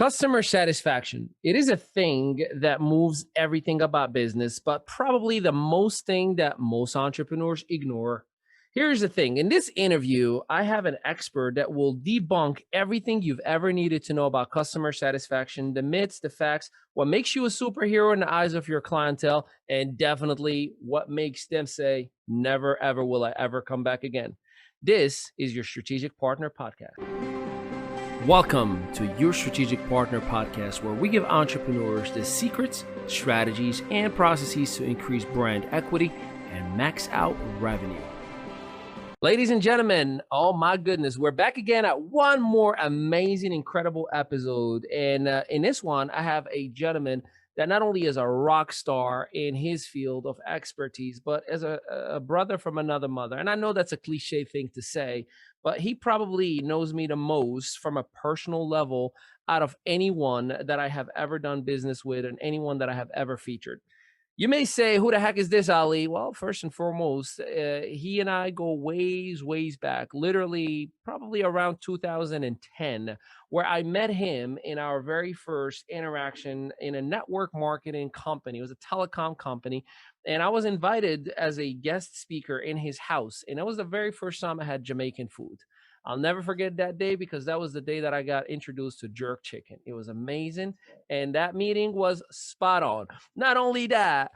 Customer satisfaction. It is a thing that moves everything about business, but probably the most thing that most entrepreneurs ignore. Here's the thing. In this interview, I have an expert that will debunk everything you've ever needed to know about customer satisfaction, the myths, the facts, what makes you a superhero in the eyes of your clientele, and definitely what makes them say, never, ever will I ever come back again. This is your Strategic Partner Podcast. Welcome to your Strategic Partner Podcast, where we give entrepreneurs the secrets, strategies, and processes to increase brand equity and max out revenue. Ladies and gentlemen, oh my goodness, we're back again at one more amazing, incredible episode. And in this one, I have a gentleman that not only is a rock star in his field of expertise, but as a brother from another mother. And I know that's a cliche thing to say, but he probably knows me the most from a personal level out of anyone that I have ever done business with and anyone that I have ever featured. You may say, who the heck is this, Ali? Well, first and foremost, he and I go ways back, literally probably around 2010, where I met him in our very first interaction in a network marketing company. It was a telecom company. And I was invited as a guest speaker in his house. And it was the very first time I had Jamaican food. I'll never forget that day because that was the day that I got introduced to jerk chicken. It was amazing. And that meeting was spot on. Not only that,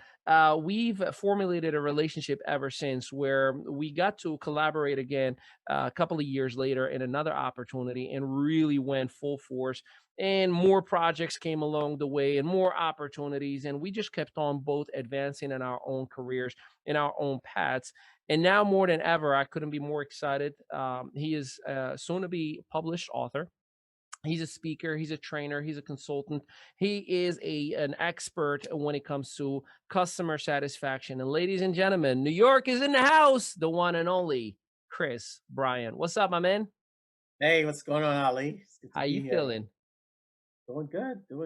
we've formulated a relationship ever since where we got to collaborate again a couple of years later in another opportunity and really went full force. And more projects came along the way and more opportunities. And we just kept on both advancing in our own careers, in our own paths. And now more than ever, I couldn't be more excited. He is soon to be published author. He's a speaker, he's a trainer, he's a consultant. He is an expert when it comes to customer satisfaction. And ladies and gentlemen, New York is in the house, the one and only Bryan. What's up, my man? Hey, what's going on, Ali? It's good to How be you here. feeling? Doing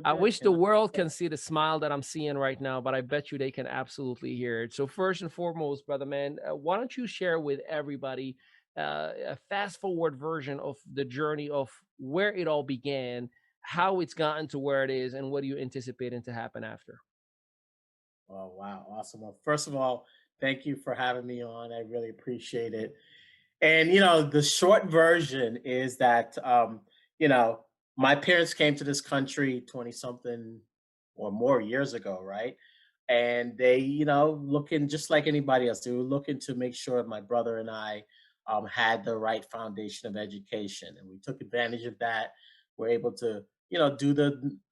I good. wish the Cannot world can complain. see the smile that I'm seeing right now, but I bet you they can absolutely hear it. So first and foremost, brother man, why don't you share with everybody a fast forward version of the journey of where it all began, how it's gotten to where it is, and what are you anticipating to happen after? Oh, wow. Awesome. Well, first of all, thank you for having me on. I really appreciate it. And, the short version is that, you know, my parents came to this country 20 something or more years ago, right? And they, looking just like anybody else, they were looking to make sure my brother and I had the right foundation of education. And we took advantage of that. We're able to,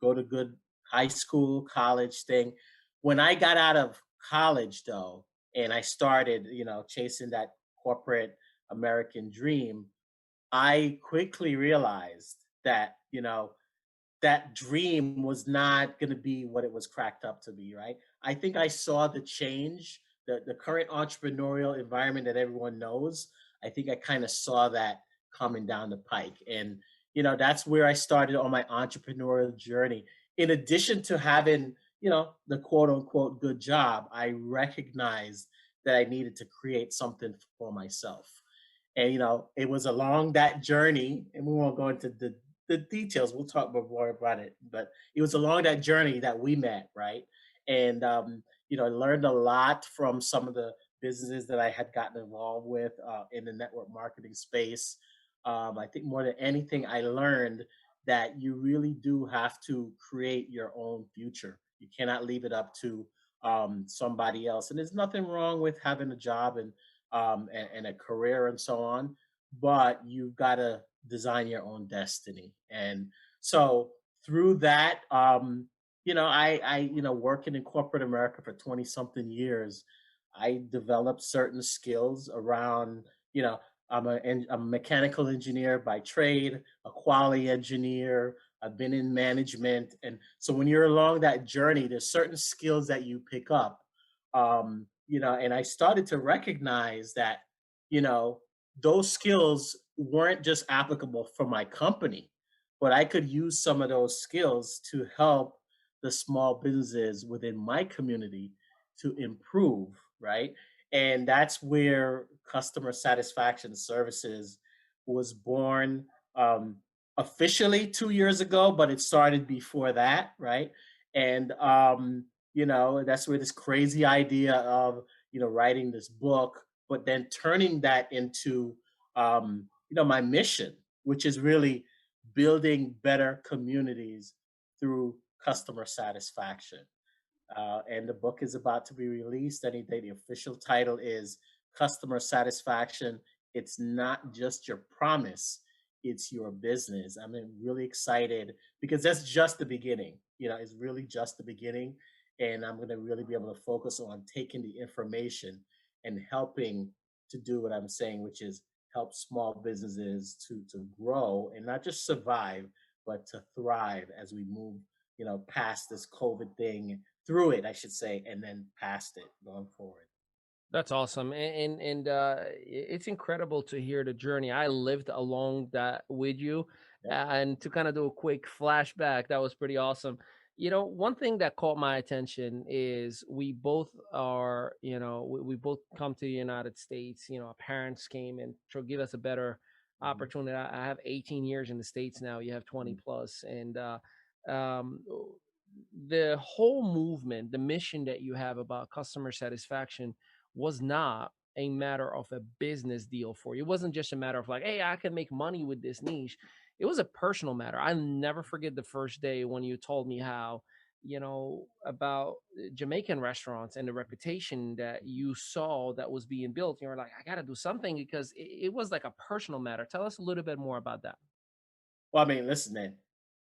go to good high school, college thing. When I got out of college, though, and I started, chasing that corporate American dream, I quickly realized that, that dream was not going to be what it was cracked up to be, right? I think I saw the change, the current entrepreneurial environment that everyone knows. I think I kind of saw that coming down the pike. And, that's where I started on my entrepreneurial journey. In addition to having, the quote unquote good job, I recognized that I needed to create something for myself. And it was along that journey, and we won't go into the details. We'll talk more about it, but it was along that journey that we met, right? And I learned a lot from some of the businesses that I had gotten involved with in the network marketing space. I think more than anything, I learned that you really do have to create your own future. You cannot leave it up to somebody else. And there's nothing wrong with having a job and a career and so on, but you've got to design your own destiny. And so through that, working in corporate America for 20 something years, I developed certain skills around, I'm a mechanical engineer by trade, a quality engineer. I've been in management. And so when you're along that journey, there's certain skills that you pick up. And I started to recognize that, you know, those skills weren't just applicable for my company, but I could use some of those skills to help the small businesses within my community to improve, right? And that's where customer satisfaction services was born. officially 2 years ago, but it started before that, right? And that's where this crazy idea of writing this book, but then turning that into my mission, which is really building better communities through customer satisfaction. And the book is about to be released any day. The official title is Customer Satisfaction. It's not just your promise, it's your business. I'm really excited because that's just the beginning. It's really just the beginning. And I'm going to really be able to focus on taking the information and helping to do what I'm saying, which is help small businesses to grow and not just survive, but to thrive as we move past this COVID thing, through it, I should say, and then past it going forward. That's awesome, it's incredible to hear the journey. I lived along that with you, Yep. and to kind of do a quick flashback, that was pretty awesome. One thing that caught my attention is we both are, we both come to the United States. Our parents came and to give us a better Mhm, opportunity. I have 18 years in the States now. You have 20 mhm, plus, and um, the whole movement, the mission that you have about customer satisfaction was not a matter of a business deal for you. It wasn't just a matter of like, hey, I can make money with this niche. It was a personal matter. I'll never forget the first day when you told me how, about Jamaican restaurants and the reputation that mhm. you saw that was being built. You were like, I got to do something because it was like a personal matter. Tell us a little bit more about that. Well, I mean, listen, man,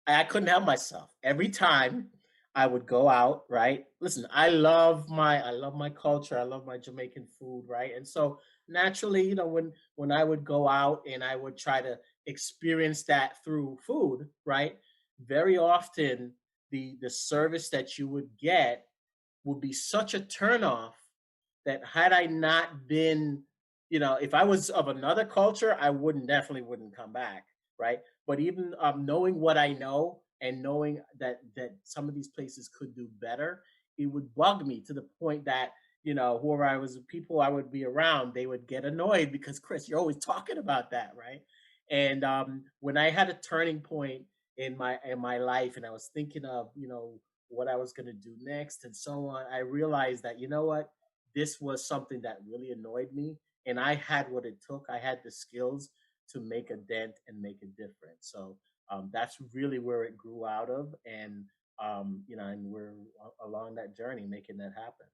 I couldn't help myself. Every time I would go out, right? Listen, I love my culture. I love my Jamaican food, right? And so naturally, when I would go out and I would try to experience that through food, right? Very often the service that you would get would be such a turnoff that had I not been, if I was of another culture, I definitely wouldn't come back, right? But even knowing what I know and knowing that some of these places could do better, it would bug me to the point that whoever people I would be around, they would get annoyed because Chris, you're always talking about that, right? And when I had a turning point in my life, and I was thinking of what I was going to do next and so on, I realized that this was something that really annoyed me, and I had what it took. I had the skills to make a dent and make a difference. So that's really where it grew out of, and we're along that journey making that happen.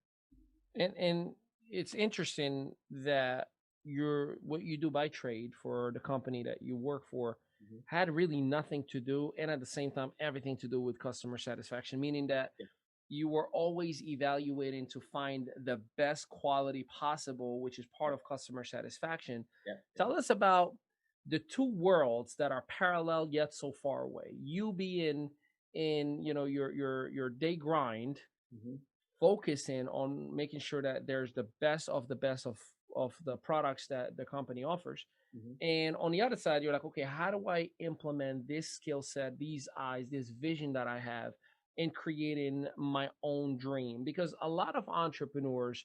And it's interesting that your what you do by trade for the company that you work for Mhm. had really nothing to do, and at the same time everything to do with customer satisfaction, meaning that Yeah, you were always evaluating to find the best quality possible, which is part yeah, of customer satisfaction. yeah, yeah. Tell us about the two worlds that are parallel yet so far away. You being in, your day grind, Mhm, focusing on making sure that there's the best of the best of the products that the company offers. mhm, And on the other side, you're like, okay, how do I implement this skill set, these eyes, this vision that I have in creating my own dream? Because a lot of entrepreneurs,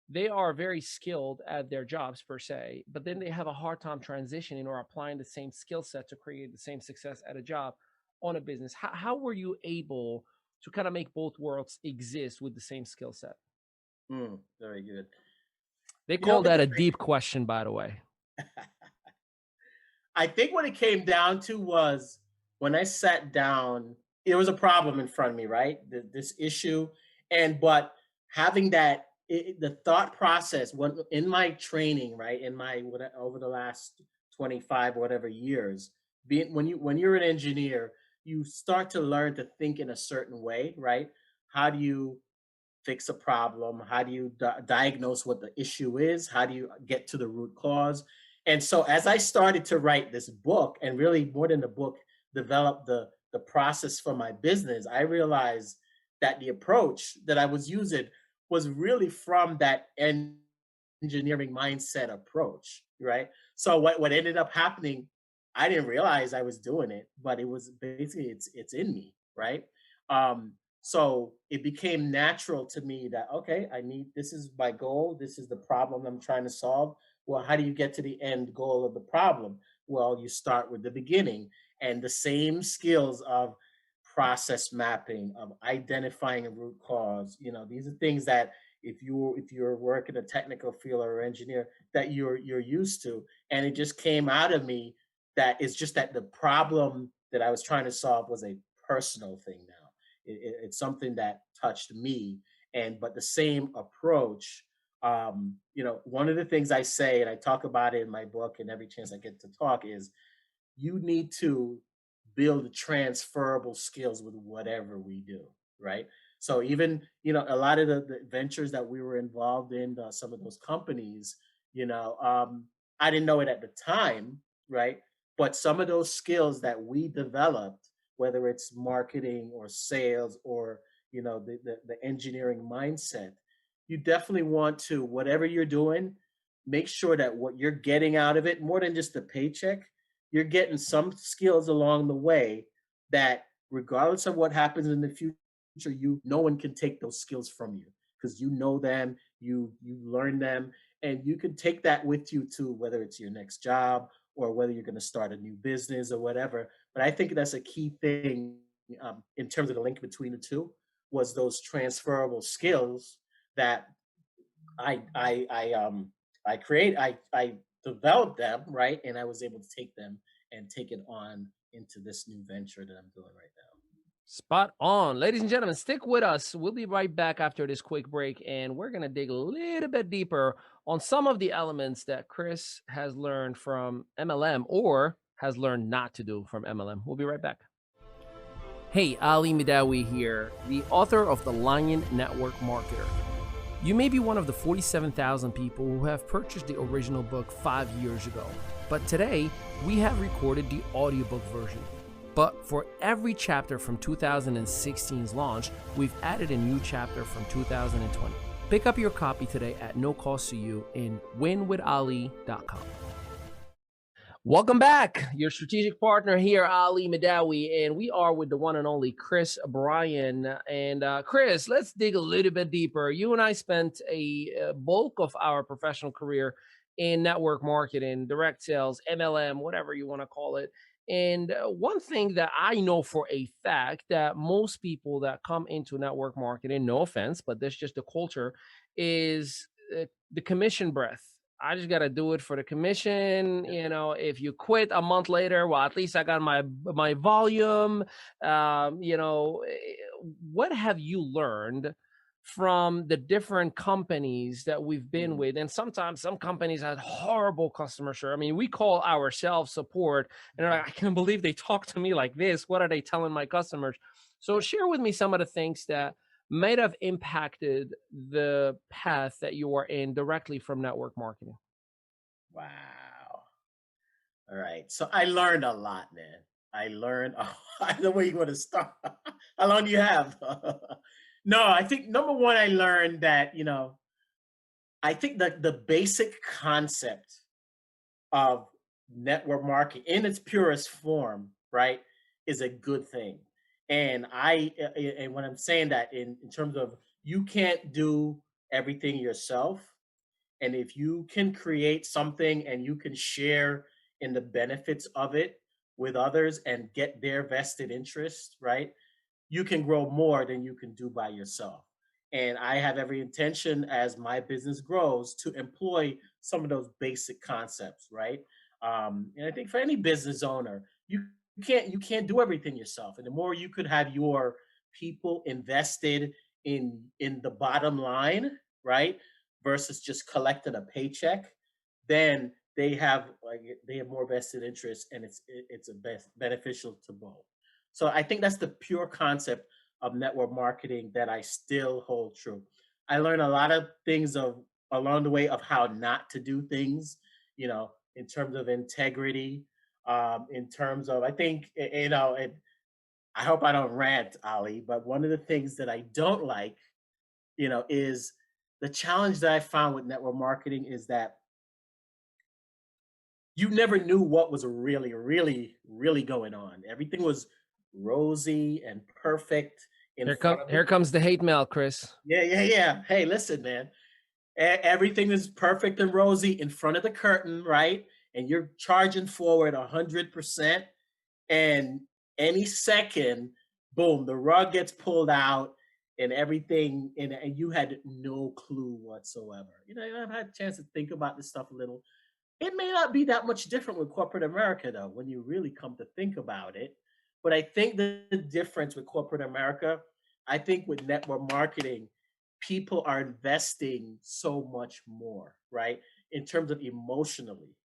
they are very skilled at their jobs per se, but then they have a hard time transitioning or applying the same skill set to create the same success at a job on a business. How were you able to kind of make both worlds exist with the same skill set? very good. They You know, call but that the a deep question, by the way. I think what it came down to was when I sat down, there was a problem in front of me, right? This issue, but having the thought process when in my training, right, in my over the last 25 whatever years, being when you're an engineer, you start to learn to think in a certain way, right? How do you fix a problem? How do you diagnose what the issue is? How do you get to the root cause? And so, as I started to write this book, and really more than the book, develop the process for my business, I realized that the approach that I was using was really from that engineering mindset approach, right? So what ended up happening, I didn't realize I was doing it, but it was basically it's in me, right? So it became natural to me that okay, this is my goal, this is the problem I'm trying to solve. Well, how do you get to the end goal of the problem? Well, you start with the beginning. and the same skills of process mapping, of identifying a root cause. These are things that if you're working a technical field or engineer that you're used to. And it just came out of me that it's just that the problem that I was trying to solve was a personal thing now. It's something that touched me. And but the same approach, one of the things I say, and I talk about it in my book and every chance I get to talk, is you need to build transferable skills with whatever we do, right? So even a lot of the ventures that we were involved in, some of those companies, you know um, I didn't know it at the time, right? But some of those skills that we developed, whether it's marketing or sales or the engineering mindset, you definitely want to, whatever you're doing, make sure that what you're getting out of it, more than just a paycheck, you're getting some skills along the way that, regardless of what happens in the future, no one can take those skills from you, because you know them, you learn them, and you can take that with you to whether it's your next job or whether you're going to start a new business or whatever. But I think that's a key thing, in terms of the link between the two, was those transferable skills that I developed them, right, and I was able to take them and take it on into this new venture that I'm doing right now. Spot on. Ladies and gentlemen, stick with us. We'll be right back after this quick break, and we're going to dig a little bit deeper on some of the elements that Chris has learned from MLM or has learned not to do from MLM. We'll be right back. Hey, Ali Midawi here, the author of The Lion Network Marketer. You may be one of the 47,000 people who have purchased the original book 5 years ago, but today we have recorded the audiobook version. But for every chapter from 2016's launch, we've added a new chapter from 2020. Pick up your copy today at no cost to you in winwithali.com. Welcome back. Your strategic partner here, Ali Midawi, and we are with the one and only Chris Bryan. And Chris, let's dig a little bit deeper. You and I spent a bulk of our professional career in network marketing, direct sales, MLM, whatever you want to call it. And one thing that I know for a fact that most people that come into network marketing, no offense, but that's just the culture, is the commission breath. I just got to do it for the commission. If you quit a month later, well, at least I got my volume. What have you learned from the different companies that we've been Mm, with? And sometimes some companies had horrible customer service. I mean, we call ourselves support, and they're mhm. like, I can't believe they talk to me like this. What are they telling my customers? So share with me some of the things that might have impacted the path that you are in directly from network marketing. Wow. All right. So I learned a lot, man. I learned. I know where you want to start. How long do you have? No, I think number one, I learned that I think that the basic concept of network marketing in its purest form, right, is a good thing. And when I'm saying that, in terms of, you can't do everything yourself. And if you can create something and you can share in the benefits of it with others and get their vested interest, right, you can grow more than you can do by yourself. And I have every intention, as my business grows, to employ some of those basic concepts, right? And I think for any business owner, you can't do everything yourself. And the more you could have your people invested in the bottom line, right, versus just collecting a paycheck, then they have more vested interest, and it's a best beneficial to both. So I think that's the pure concept of network marketing that I still hold true. I learned a lot of things of along the way of how not to do things, in terms of integrity, in terms of, I think, and I hope I don't rant, Ali, but one of the things that I don't like, is the challenge that I found with network marketing is that you never knew what was really, really, really going on. Everything was rosy and perfect in front of Here it. comes the hate mail, Chris. Yeah, yeah, yeah. Hey, listen, man. Everything is perfect and rosy in front of the curtain, right? And you're charging forward 100%. and any second, boom, the rug gets pulled out and everything, and you had no clue whatsoever. I've had a chance to think about this stuff a little. It may not be that much different with corporate America, though, when you really come to think about it. But I think the difference with corporate America, I think with network marketing, people are investing so much more, right? In terms of emotionally,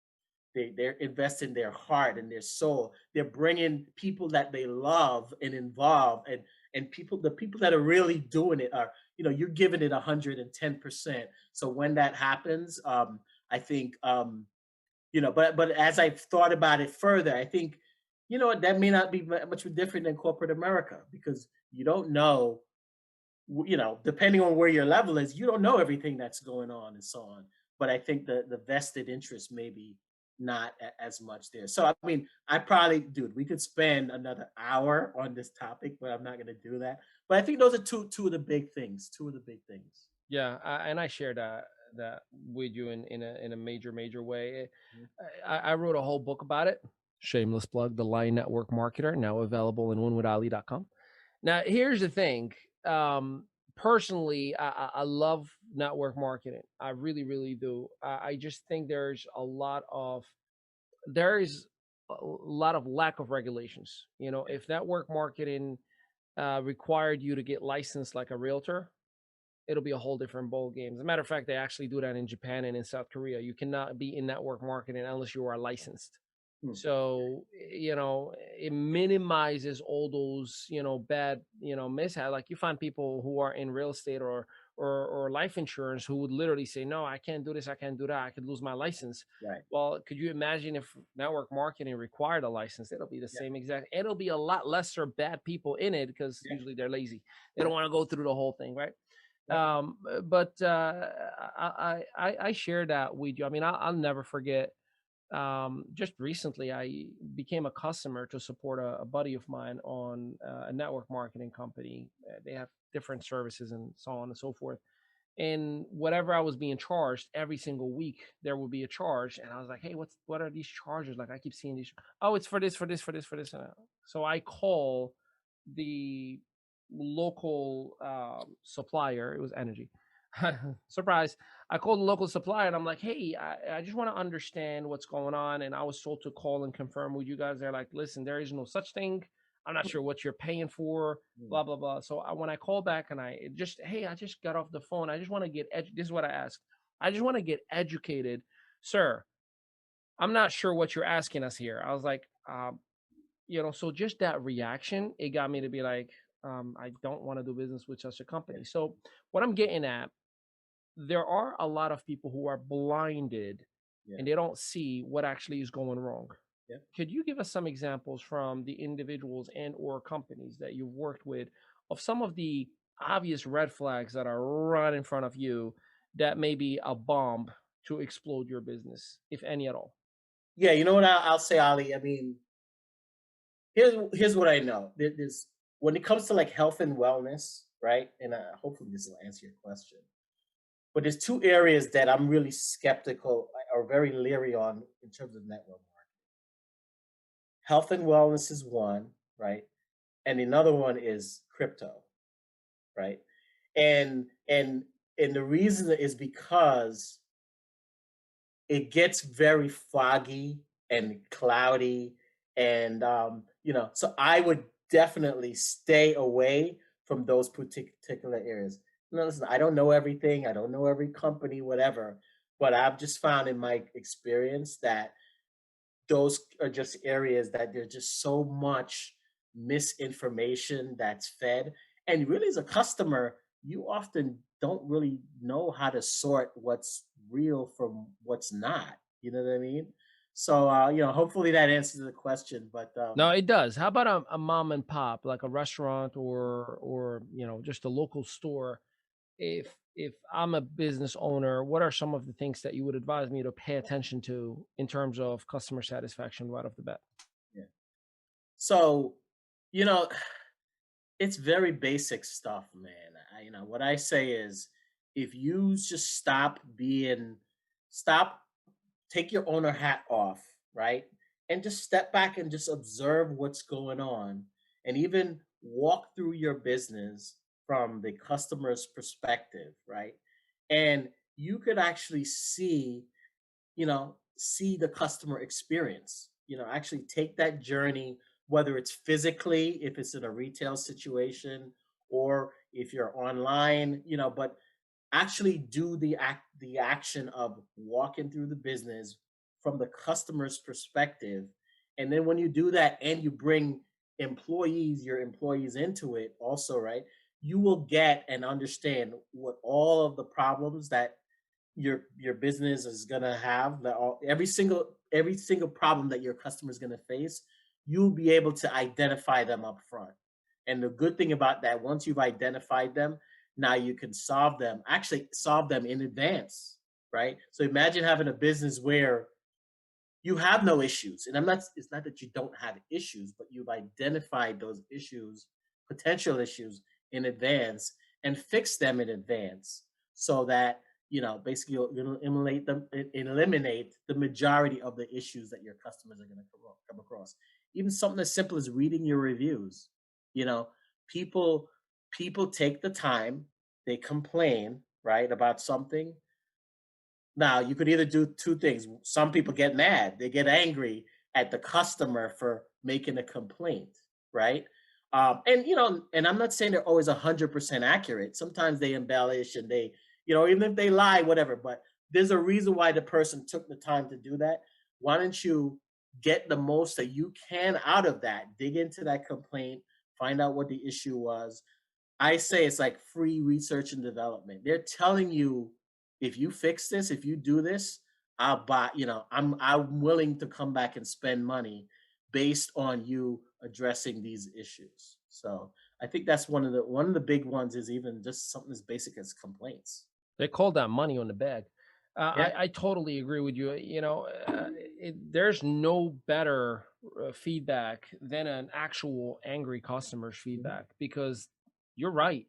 they're investing their heart and their soul. They're bringing people that they love and involve, and the people that are really doing it are, you're giving it 110%. So when that happens, I think, but as I've thought about it further, I think, that may not be much different than corporate America, because you don't know, depending on where your level is, you don't know everything that's going on and so on. But I think the vested interest maybe not as much there. So I mean, I probably, dude, we could spend another hour on this topic, but I'm not going to do that. But I think those are two of the big things. Two of the big things. Yeah, and I share that with you in a major way. Mhm. I wrote a whole book about it. Shameless plug, The Line Network Marketer, now available in winwithali.com. Now, here's the thing. Personally, I love network marketing. I really, really do. I just think there is a lot of lack of regulations. Yeah, If network marketing required you to get licensed like a realtor, it'll be a whole different ball game. As a matter of fact, they actually do that in Japan and in South Korea. You cannot be in network marketing unless you are licensed. hmm, So, it minimizes all those, bad, mishap. Like you find people who are in real estate or life insurance who would literally say, no, I can't do this, I can't do that, I could lose my license. right. Well, could you imagine if network marketing required a license? It'll be the Yeah, same exact, it'll be a lot lesser bad people in it because yeah, usually they're lazy. They don't want to go through the whole thing, right? yeah, But I share that with you. I mean, I'll never forget. Just recently, I became a customer to support a buddy of mine on a network marketing company. They have different services and so on and so forth. And whatever I was being charged every single week, there would be a charge. And I was like, hey, what are these charges? Like I keep seeing these. Oh, it's for this, for this, for this, for this. So I call the local supplier. It was energy. Surprise. I called the local supplier and I'm like, hey, I just want to understand what's going on. And I was told to call and confirm with you guys. They're like, listen, there is no such thing. I'm not sure what you're paying for, mm, blah blah blah. So when I call back and hey, I just got off the phone. I just want to this is what I asked. I just want to get educated, sir. I'm not sure what you're asking us here. I was like, so just that reaction, it got me to be like, I don't want to do business with such a yeah, company. So what I'm getting at, there are a lot of people who are blinded yeah, and they don't see what actually is going wrong. yeah. Could you give us some examples from the individuals and or companies that you've worked with of some of the obvious red flags that are right in front of you that may be a bomb to explode your business, if any at all? Yeah, you know what I'll say, Ali. I mean, here's what I know. There's when it comes to like health and wellness, right? And hopefully this will answer your question. But there's two areas that I'm really skeptical or very leery on in terms of network marketing. Health and wellness is one, right? And another one is crypto, right? And and and the reason is because it gets very foggy and cloudy, and so I would definitely stay away from those particular areas. No, listen, I don't know everything, I don't know every company, whatever, but I've just found in my experience that those are just areas that there's just so much misinformation that's fed. And really, as a customer, you often don't really know how to sort what's real from what's not. You know what I mean? So, hopefully that answers the question. But No, it does. How about a mom and pop, like a restaurant or just a local store? If I'm a business owner, what are some of the things that you would advise me to pay attention to in terms of customer satisfaction right off the bat? yeah. So, you know, it's very basic stuff, man. What I say is, if you just stop, take your owner hat off, right? and just step back and just observe what's going on, and even walk through your business from the customer's perspective, right? And you could actually see the customer experience, actually take that journey, whether it's physically, if it's in a retail situation, or if you're online, but actually do the action of walking through the business from the customer's perspective. And then when you do that and you bring your employees into it also, right, you will get and understand what all of the problems that your business is gonna have, that all every single problem that your customer is gonna face, you'll be able to identify them up front. And the good thing about that, once you've identified them, now you can actually solve them in advance, right? So imagine having a business where you have no issues. And it's not that you don't have issues, but you've identified those issues, potential issues, in advance, and fix them in advance, so that basically you'll eliminate the majority of the issues that your customers are going to come across. Even something as simple as reading your reviews. You know, people people take the time, they complain, right, about something. Now, you could either do 2 things. Some people get mad, they get angry at the customer for making a complaint, right? And I'm not saying they're always 100% accurate. Sometimes they embellish and even if they lie, whatever, but there's a reason why the person took the time to do that. Why don't you get the most that you can out of that? Dig into that complaint, find out what the issue was. I say it's like free research and development. They're telling you, if you fix this, if you do this, I'll buy, I'm willing to come back and spend money based on you addressing these issues. So I think that's one of the big ones, is even just something as basic as complaints. They call that money on the bag. Yeah. I totally agree with you. There's no better feedback than an actual angry customer's Mhm. feedback, because you're right.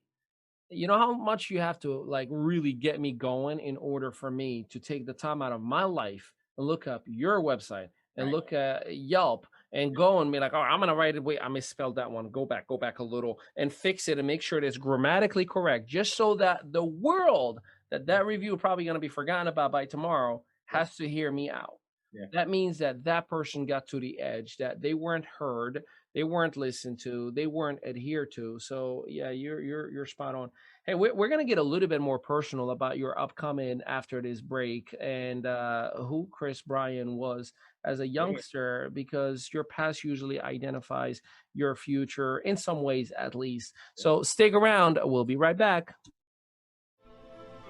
You know how much you have to like really get me going in order for me to take the time out of my life and look up your website and Right. look at Yelp and go and be like, oh, I'm gonna write it. Wait, I misspelled that one. Go back a little and fix it and make sure it is grammatically correct, just so that the world Yeah. that review probably gonna be forgotten about by tomorrow Yeah. has to hear me out. Yeah. That means that that person got to the edge, that they weren't heard, they weren't listened to, they weren't adhered to. So yeah, you're spot on. Hey, we're gonna get a little bit more personal about your upcoming after this break, and who Chris Bryan was as a Great. youngster, because your past usually identifies your future in some ways, at least. Yeah. So stick around. We'll be right back.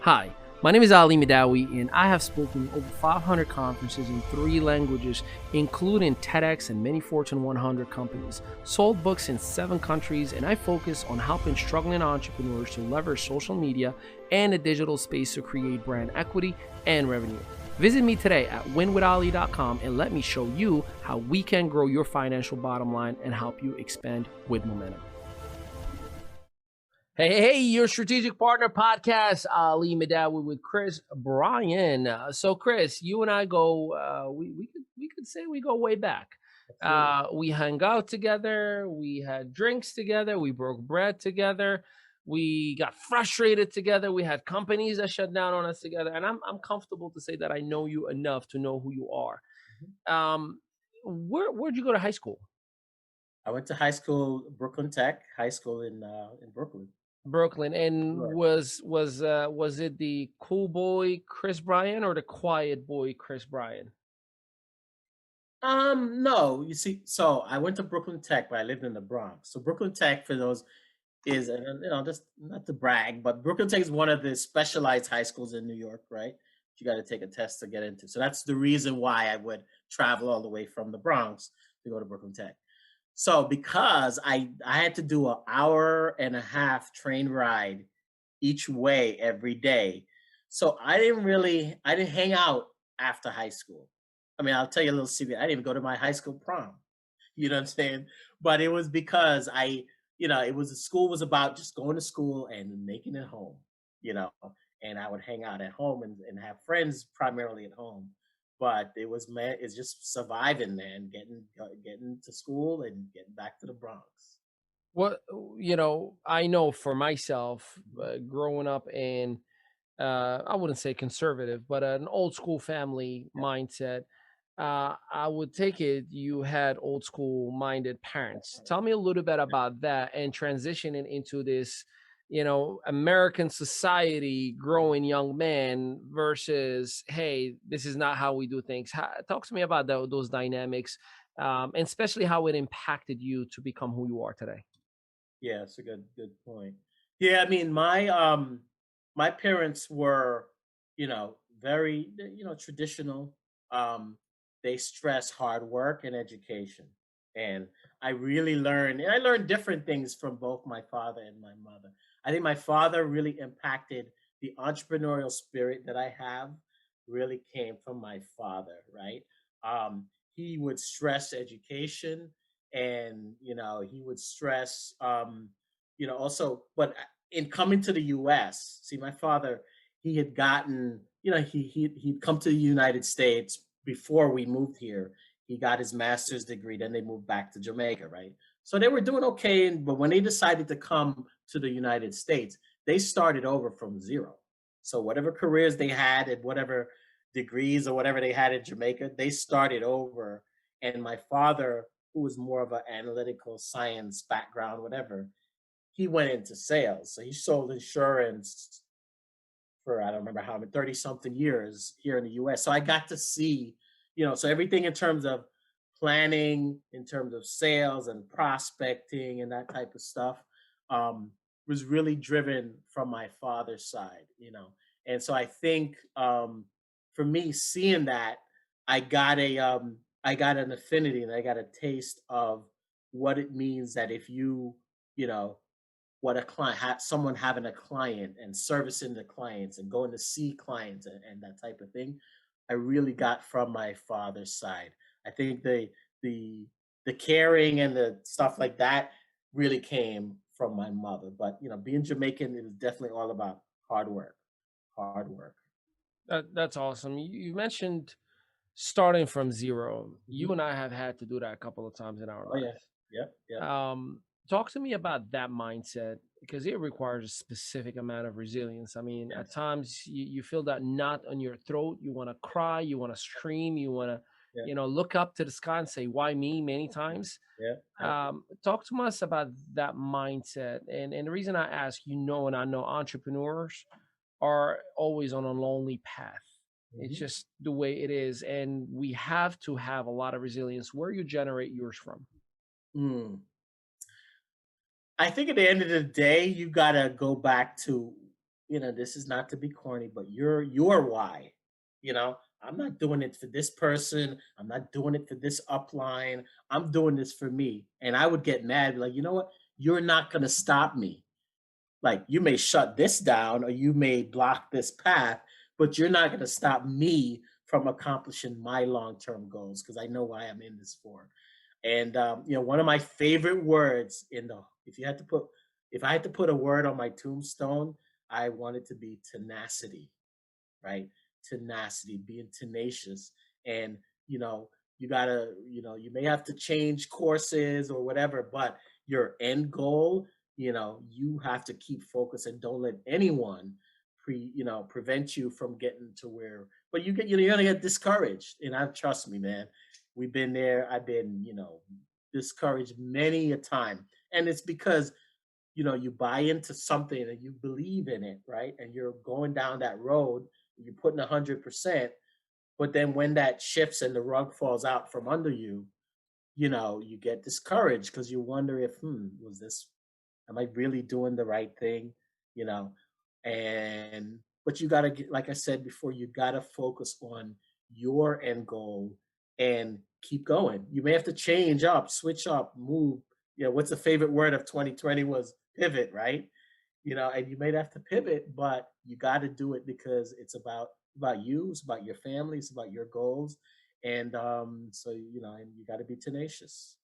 Hi, my name is Ali Midawi, and I have spoken over 500 conferences in 3 languages, including TEDx and many Fortune 100 companies, sold books in 7 countries, and I focus on helping struggling entrepreneurs to leverage social media and the digital space to create brand equity and revenue. Visit me today at winwithali.com and let me show you how we can grow your financial bottom line and help you expand with momentum. Hey, your strategic partner podcast, Ali Madawi with Chris Bryan. So, Chris, you and I go. We could say we go way back. Absolutely. We hung out together. We had drinks together. We broke bread together. We got frustrated together. We had companies that shut down on us together. And I'm comfortable to say that I know you enough to know who you are. Mhm. Where'd you go to high school? I went to high school, Brooklyn Tech High School in Brooklyn, Brooklyn, New and York. was it the cool boy Chris Bryan or the quiet boy Chris Bryan? No, you see, so I went to Brooklyn Tech, but I lived in the Bronx. So Brooklyn Tech, for those, is, and just not to brag, but Brooklyn Tech is one of the specialized high schools in New York, right? You got to take a test to get into. So that's the reason why I would travel all the way from the Bronx to go to Brooklyn Tech. So because I had to do an hour and a half train ride each way every day. So I didn't hang out after high school. I mean, I'll tell you a little secret. I didn't even go to my high school prom. You know what I'm saying? But it was because it was the school was about just going to school and making it home, you know, and I would hang out at home and have friends primarily at home. but it was man, it's just surviving, man, getting to school and getting back to the Bronx. What I know for myself, Mhm. growing up in I wouldn't say conservative, but an old school family Yeah, mindset. I would take it you had old school minded parents. Tell me a little bit about that and transitioning into this, American society, growing young man versus, hey, this is not how we do things. Talk to me about those dynamics, and especially how it impacted you to become who you are today. yeah, it's a good point. Yeah, I mean, my parents were, very, traditional. They stress hard work and education. And I learned different things from both my father and my mother. I think my father really impacted the entrepreneurial spirit that I have really came from my father, right? He would stress education, and he would stress also, but in coming to the US, see, my father, he had gotten, he'd come to the United States before we moved here. He got his master's degree, then they moved back to Jamaica, right? So they were doing okay, but when they decided to come to the United States, they started over from zero. So whatever careers they had and whatever degrees or whatever they had in Jamaica, they started over. And my father, who was more of an analytical science background, whatever, he went into sales. So he sold insurance for, I don't remember how many, 30 something years here in the US. So I got to see, so everything in terms of planning, in terms of sales and prospecting and that type of stuff, um, was really driven from my father's side. And so I think, for me, seeing that, I got an affinity and I got a taste of what it means that if you know, what a someone having a client and servicing the clients and going to see clients, and that type of thing, I really got from my father's side. I think the the caring and the stuff like that really came from my mother. But being Jamaican, it was definitely all about hard work, hard work. That's awesome. You mentioned starting from 0. You Mhm. and I have had to do that a couple of times in our Oh yeah, lives. yep, yep, Talk to me about that mindset because it requires a specific amount of resilience. I mean, at yes, times you feel that knot on your throat. You want to cry, you want to scream, you want to, yeah, look up to the sky and say, "Why me?" Many times. yeah, yeah. Talk to us about that mindset. And the reason I ask, and I know entrepreneurs are always on a lonely path. It's Mhm. just the way it is. And we have to have a lot of resilience. Where you generate yours from? Mm. I think at the end of the day, you gotta go back to, this is not to be corny, but your why. I'm not doing it for this person. I'm not doing it for this upline. I'm doing this for me. And I would get mad, like, you know what? You're not gonna stop me. Like, you may shut this down or you may block this path, but you're not gonna stop me from accomplishing my long-term goals because I know why I'm in this for. And one of my favorite words in the if I had to put a word on my tombstone, I want it to be tenacity, right? Tenacity, being tenacious. And, you gotta, you may have to change courses or whatever, but your end goal, you have to keep focused and don't let anyone prevent you from getting to where, but you're gonna get discouraged. And I trust me, man. We've been there. I've been, discouraged many a time. And it's because you buy into something and you believe in it, right? And you're going down that road, you're putting 100%, but then when that shifts and the rug falls out from under you, you get discouraged because you wonder if, was this, am I really doing the right thing? You know, and but you gotta get, like I said before, you gotta focus on your end goal and keep going. You may have to change up, switch up, move. What's the favorite word of 2020 was pivot, right? And you may have to pivot, but you got to do it because it's about you, it's about your family, it's about your goals, and so and you got to be tenacious.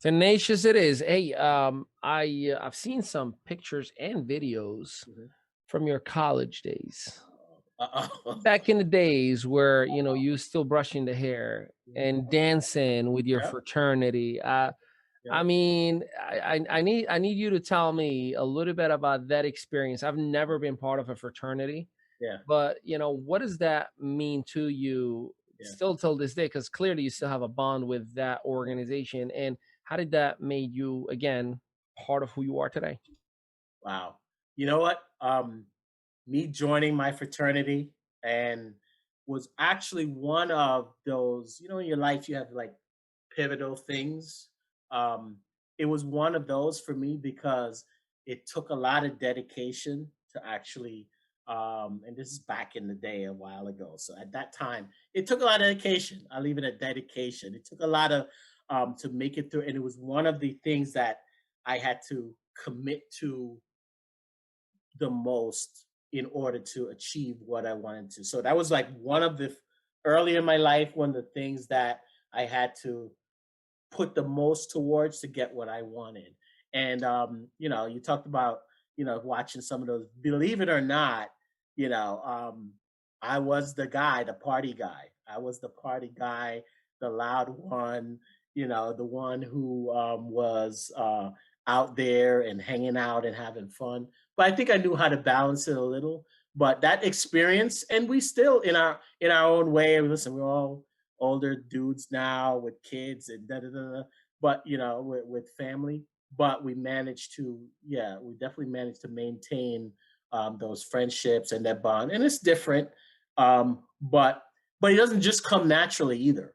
Tenacious it is. Hey, I've seen some pictures and videos Mhm. from your college days. Back in the days where, Uh-oh. you still brushing the hair Mhm. and dancing with your Yep, fraternity. I yep, mean, I need you to tell me a little bit about that experience. I've never been part of a fraternity, yeah, but, what does that mean to you yeah. still till this day? Because clearly you still have a bond with that organization, and how did that made you, again, part of who you are today? Wow. You know what? Me joining my fraternity and was actually one of those, in your life you have like pivotal things. Um, it was one of those for me because it took a lot of dedication to actually, and this is back in the day a while ago. So at that time, it took a lot of dedication. I leave it at dedication. It took a lot of to make it through, and it was one of the things that I had to commit to the most in order to achieve what I wanted to. So that was like one of the early in my life, one of the things that I had to put the most towards to get what I wanted. And you talked about, watching some of those, believe it or not, I was the guy, the party guy. I was the party guy, the loud one, the one who was out there and hanging out and having fun. But I think I knew how to balance it a little. But that experience, and we still in our own way. Listen, we're all older dudes now with kids and da da da. Da, but with family. But we managed to, yeah, we definitely managed to maintain those friendships and that bond. And it's different, but it doesn't just come naturally either.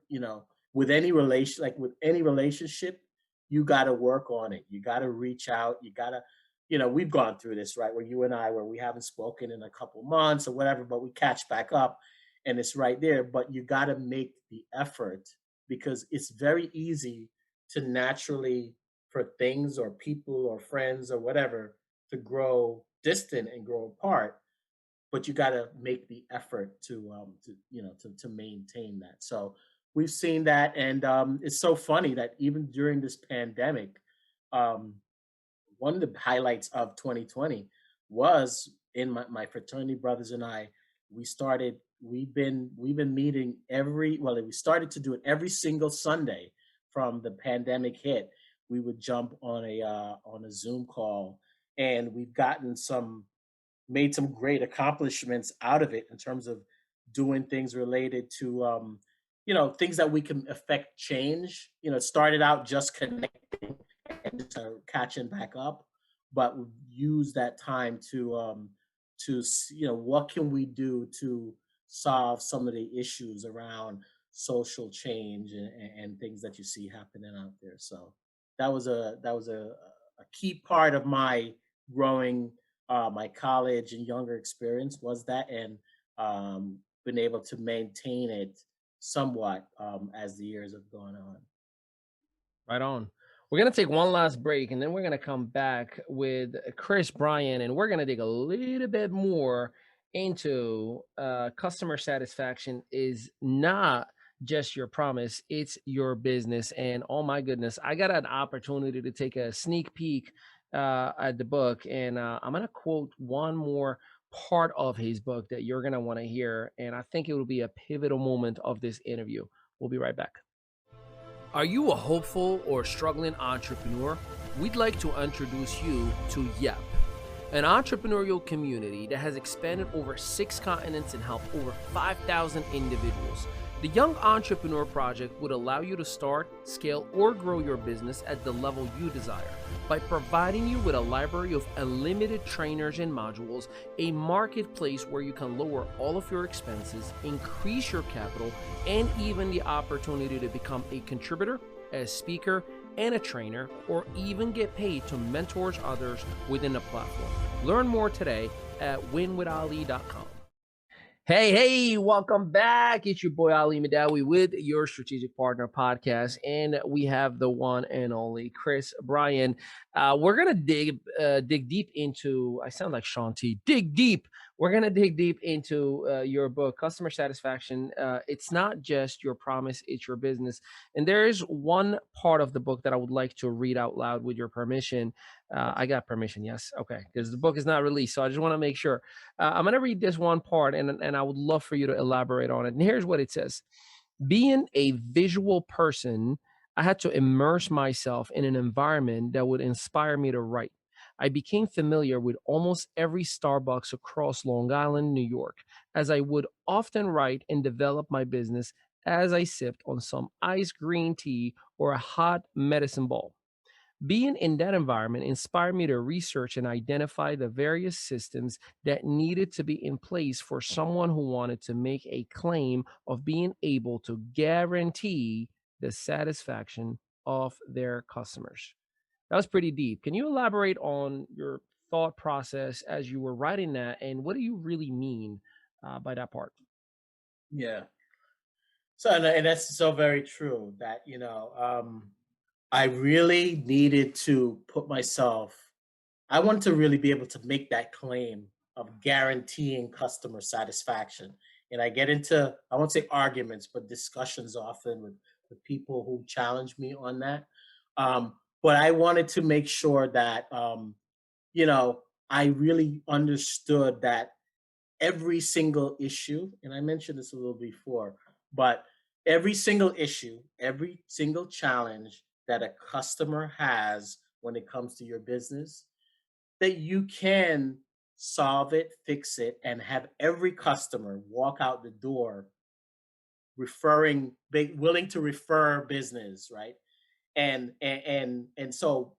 With any relation, like with any relationship, you got to work on it. You got to reach out. You got to, we've gone through this, right? Where you and I, where we haven't spoken in a couple months or whatever, but we catch back up and it's right there. But you got to make the effort because it's very easy to naturally, for things or people or friends or whatever, to grow distant and grow apart. But you got to make the effort to maintain that. So we've seen that, and it's so funny that even during this pandemic, um, one of the highlights of 2020 was in my fraternity brothers and I. We've been meeting we started to do it every single Sunday from the pandemic hit. We would jump on a Zoom call, and we've gotten some made some great accomplishments out of it in terms of doing things related to things that we can affect change. It started out just connecting and catching back up, but we use that time to what can we do to solve some of the issues around social change and things that you see happening out there. So that was a key part of my growing, my college and younger experience was that, and been able to maintain it somewhat as the years have gone on. Right on. We're gonna take one last break, and then we're gonna come back with Chris Bryan, and we're gonna dig a little bit more into customer satisfaction is not just your promise; it's your business. And oh my goodness, I got an opportunity to take a sneak peek at the book, and I'm gonna quote one more part of his book that you're gonna want to hear, and I think it will be a pivotal moment of this interview. We'll be right back. Are you a hopeful or struggling entrepreneur? We'd like to introduce you to YEP, an entrepreneurial community that has expanded over 6 continents and helped over 5,000 individuals. The Young Entrepreneur Project would allow you to start, scale, or grow your business at the level you desire by providing you with a library of unlimited trainers and modules, a marketplace where you can lower all of your expenses, increase your capital, and even the opportunity to become a contributor, a speaker, and a trainer, or even get paid to mentor others within the platform. Learn more today at winwithali.com. Hey, hey, welcome back. It's your boy Ali Madawi with your Strategic Partner Podcast. And we have the one and only Chris Bryan. We're gonna dig deep into, I sound like Sean T. Dig deep. We're gonna dig deep into your book, Customer Satisfaction. It's not just your promise, it's your business. And there is one part of the book that I would like to read out loud with your permission. I Yes. got permission. Yes. Okay. Because the book is not released. So I just want to make sure. I'm going to read this one part and I would love for you to elaborate on it. And here's what it says. Being a visual person, I had to immerse myself in an environment that would inspire me to write. I became familiar with almost every Starbucks across Long Island, New York, as I would often write and develop my business as I sipped on some iced green tea or a hot medicine ball. Being in that environment inspired me to research and identify the various systems that needed to be in place for someone who wanted to make a claim of being able to guarantee the satisfaction of their customers. That was pretty deep. Can you elaborate on your thought process as you were writing that, and what do you really mean by that part? Yeah. So, and that's so very true that, I really needed to put myself, I want to really be able to make that claim of guaranteeing customer satisfaction. And I get into, I won't say arguments, but discussions often with people who challenge me on that. But I wanted to make sure that, you know, I really understood that every single issue, and I mentioned this a little before, but every single issue, every single challenge that a customer has when it comes to your business, that you can solve it, fix it, and have every customer walk out the door willing to refer business, right? And so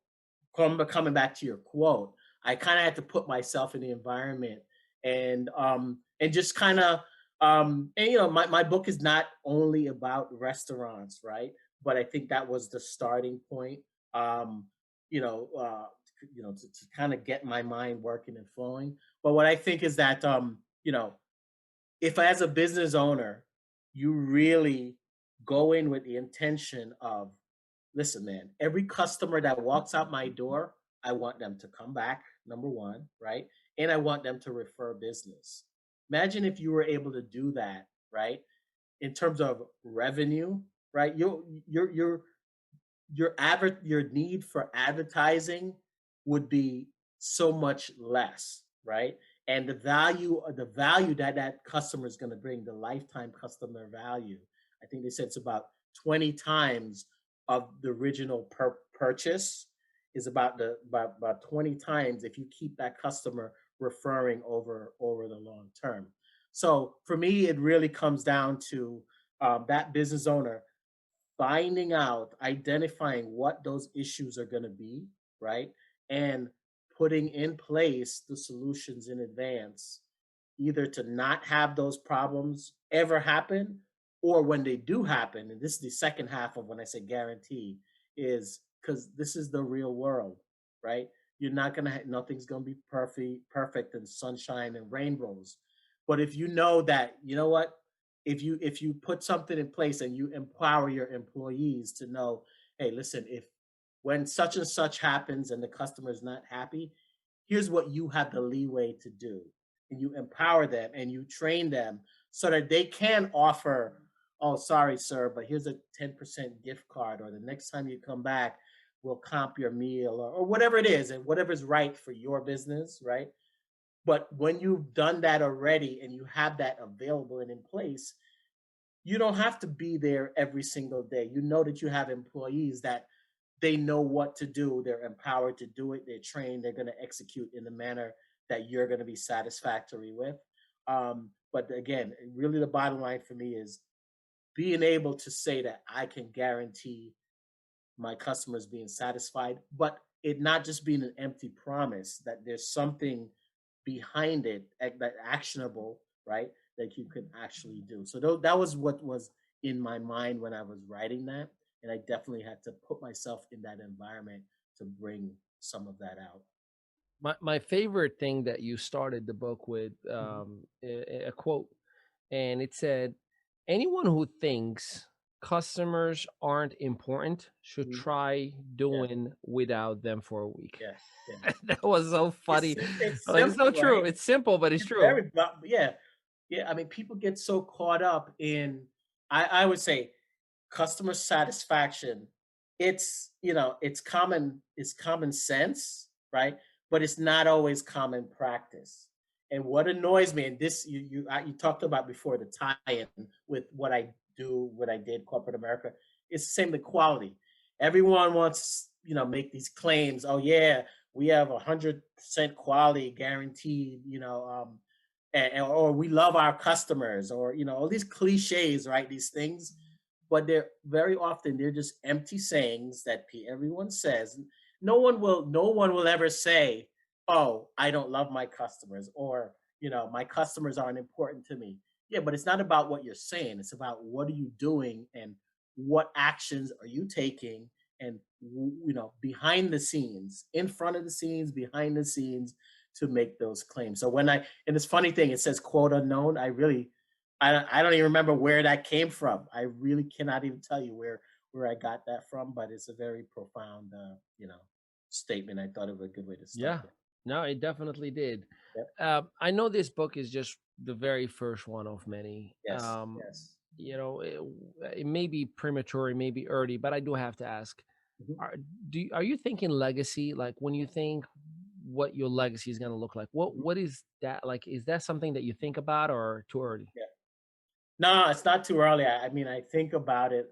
coming back to your quote, I kind of had to put myself in the environment and just kind of and my book is not only about restaurants, right? But I think that was the starting point. Um, you know, to kind of get my mind working and flowing. But what I think is that if as a business owner, you really go in with the intention of, listen, man, every customer that walks out my door, I want them to come back, number one, right? And I want them to refer business. Imagine if you were able to do that, right? In terms of revenue, right? Your need for advertising would be so much less, right? And the value that that customer is going to bring, the lifetime customer value, I think they said it's about 20 times of the original purchase, is about 20 times if you keep that customer referring over the long term. So for me, it really comes down to that business owner finding out, identifying what those issues are going to be, right? And putting in place the solutions in advance, either to not have those problems ever happen, or when they do happen, and this is the second half of when I say guarantee, is because this is the real world, right? You're not gonna nothing's gonna be perfect and sunshine and rainbows. But if you know that, you know what, if you put something in place and you empower your employees to know, hey, listen, if when such and such happens and the customer is not happy, here's what you have the leeway to do. And you empower them and you train them so that they can offer, oh, sorry, sir, but here's a 10% gift card, or the next time you come back, we'll comp your meal, or whatever it is, and whatever's right for your business, right? But when you've done that already and you have that available and in place, you don't have to be there every single day. You know that you have employees that they know what to do. They're empowered to do it. They're trained. They're going to execute in the manner that you're going to be satisfactory with. But again, really, the bottom line for me is being able to say that I can guarantee my customers being satisfied, but it not just being an empty promise, that there's something behind it that actionable, right? That you can actually do. So that was what was in my mind when I was writing that, and I definitely had to put myself in that environment to bring some of that out. My favorite thing that you started the book with, Mhm. a quote, and it said, "Anyone who thinks customers aren't important should Mhm. try Yeah, doing without them for a week." yeah, yeah. That was so funny. It's Like, it's so simple, true. right? It's simple, but it's It's true. very, yeah, yeah. I mean, people get so caught up in, I would say, customer satisfaction. It's, it's common sense, right? But it's not always common practice. And what annoys me, and this you talked about before the tie-in with what I do, what I did, corporate America, it's the same with quality. Everyone wants, make these claims. Oh yeah, we have 100% quality guaranteed. Or we love our customers, or all these cliches, right? These things, but they're very often they're just empty sayings that everyone says. No one will ever say, "Oh, I don't love my customers," or "My customers aren't important to me." Yeah, but it's not about what you're saying. It's about what are you doing and what actions are you taking, and behind the scenes, in front of the scenes, behind the scenes, to make those claims. So and this funny thing, it says quote unknown. I don't even remember where that came from. I really cannot even tell you where I got that from, but it's a very profound statement. I thought it was a good way to start Yeah. it. No, it definitely did. Yep. I know this book is just the very first one of many. Yes. Yes. It may be premature, it may be early, but I do have to ask: Mhm. are you thinking legacy? Like when you think what your legacy is going to look like, Mhm. what is that like? Is that something that you think about, or too early? Yeah. No, it's not too early. I mean, I think about it.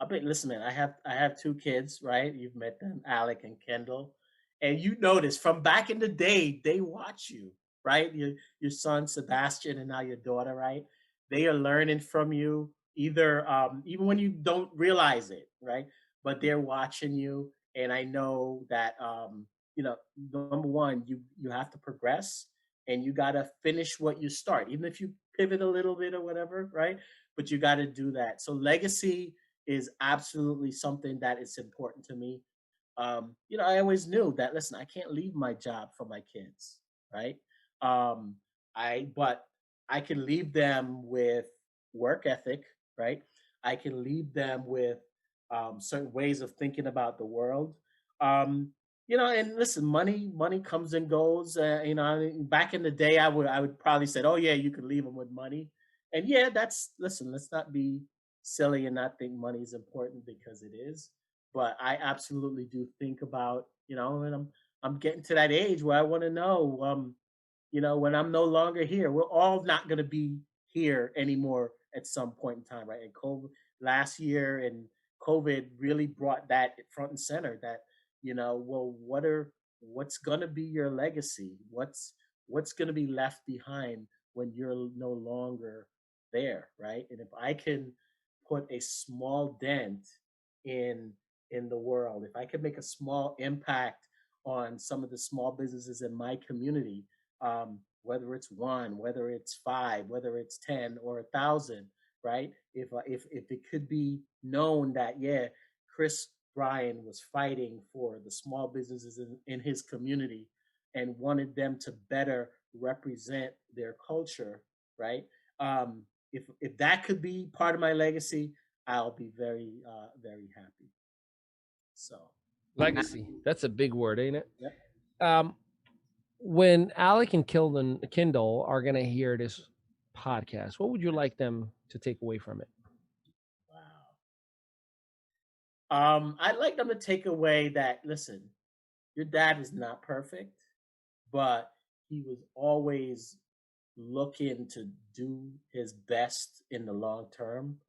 Listen, man. I have two kids, right? You've met them, Alec and Kendall, and you notice from back in the day, they watch you, right? Your son Sebastian, and now your daughter, right? They are learning from you, either even when you don't realize it, right? But they're watching you, and I know that number one, you have to progress, and you got to finish what you start, even if you pivot a little bit or whatever, right? But you got to do that. So legacy is absolutely something that is important to me. I always knew that. Listen, I can't leave my job for my kids, right? Um, but I can leave them with work ethic, right? I can leave them with certain ways of thinking about the world. Um, and listen, money comes and goes. I mean, back in the day, I would probably said, "Oh yeah, you could leave them with money," and yeah, that's listen. Let's not be silly and not think money is important, because it is. But I absolutely do think about, and I'm getting to that age where I want to know, when I'm no longer here. We're all not going to be here anymore at some point in time, right? And COVID last year, and COVID really brought that front and center. That well, what's going to be your legacy? What's going to be left behind when you're no longer there, right? And if I can put a small dent in the world, if I can make a small impact on some of the small businesses in my community, whether it's one, whether it's five, whether it's 10 or 1,000, right? If it could be known that, yeah, Chris Bryan was fighting for the small businesses in his community and wanted them to better represent their culture, right? If that could be part of my legacy, I'll be very very happy. So, Legacy. That's a big word, ain't it? yep. Um, when Alec and Kindle are going to hear this podcast, what would you Yes. like them to take away from it? Wow. I'd like them to take away that, listen, your dad is not perfect, but he was always looking to do his best in the long term.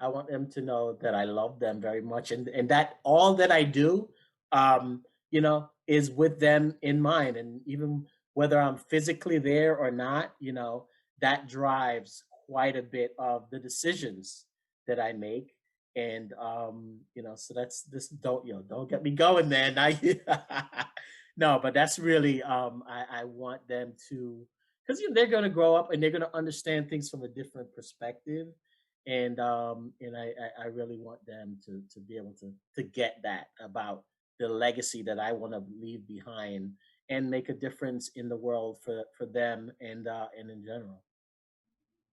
I want them to know that I love them very much, and that all that I do, is with them in mind. And even whether I'm physically there or not, that drives quite a bit of the decisions that I make. And so that's this. Don't get me going, man. No, but that's really I want them to, because they're going to grow up and they're going to understand things from a different perspective, and I really want them to be able to get that about the legacy that I want to leave behind and make a difference in the world for them, and in general.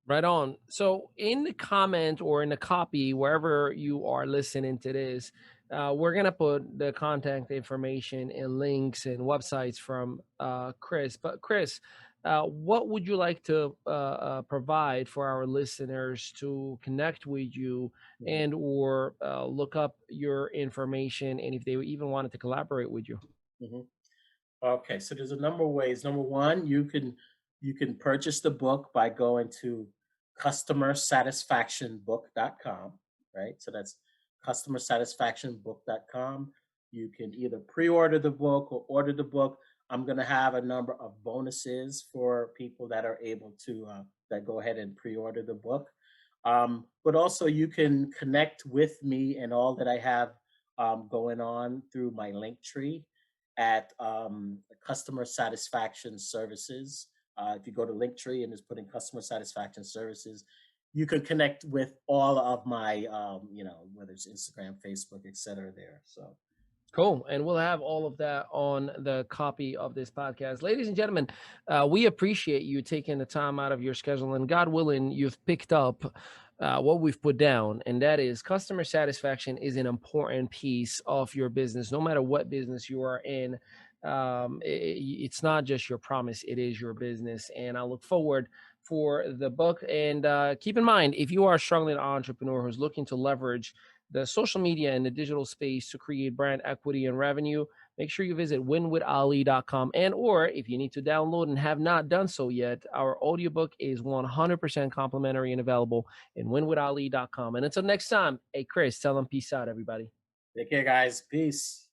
Right on. So, in the comment or in the copy, wherever you are listening to this, we're gonna put the contact information and links and websites from Chris. But Chris, what would you like to provide for our listeners to connect with you Mhm. and or look up your information, and if they even wanted to collaborate with you? Mhm. Okay, so there's a number of ways. Number one, you can purchase the book by going to customersatisfactionbook.com, right? So that's customersatisfactionbook.com. You can either pre-order the book or order the book. I'm going to have a number of bonuses for people that are able to that go ahead and pre-order the book. But also, you can connect with me and all that I have going on through my link tree at customer satisfaction services. If you go to Linktree and just put in customer satisfaction services, you can connect with all of my, whether it's Instagram, Facebook, etc. there. So, Cool. And we'll have all of that on the copy of this podcast. Ladies and gentlemen, we appreciate you taking the time out of your schedule. And God willing, you've picked up what we've put down. And that is customer satisfaction is an important piece of your business, no matter what business you are in. It's not just your promise, it is your business. And I look forward for the book. And keep in mind, if you are a struggling entrepreneur who's looking to leverage the social media and the digital space to create brand equity and revenue, make sure you visit winwithali.com. And or if you need to download and have not done so yet, our audiobook is 100% complimentary and available in winwithali.com. And until next time, hey Chris, tell them peace out, everybody. take care, guys. Peace.